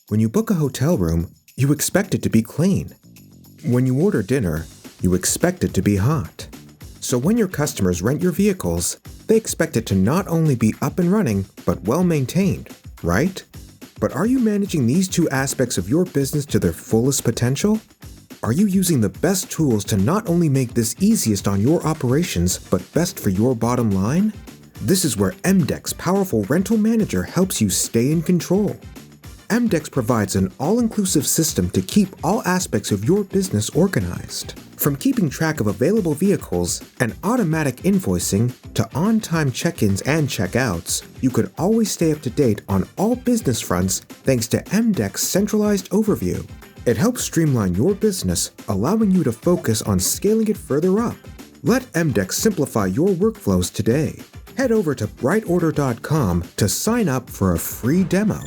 When you book a hotel room, you expect it to be clean. When you order dinner, you expect it to be hot. So when your customers rent your vehicles, they expect it to not only be up and running, but well maintained, right? But are you managing these two aspects of your business to their fullest potential? Are you using the best tools to not only make this easiest on your operations, but best for your bottom line? This is where EMDECS Powerful Rental Manager helps you stay in control. EMDECS provides an all-inclusive system to keep all aspects of your business organized. From keeping track of available vehicles and automatic invoicing to on-time check-ins and check-outs, you can always stay up to date on all business fronts thanks to EMDECS Centralized Overview. It helps streamline your business, allowing you to focus on scaling it further up. Let EMDECS simplify your workflows today. Head over to BrightOrder.com to sign up for a free demo.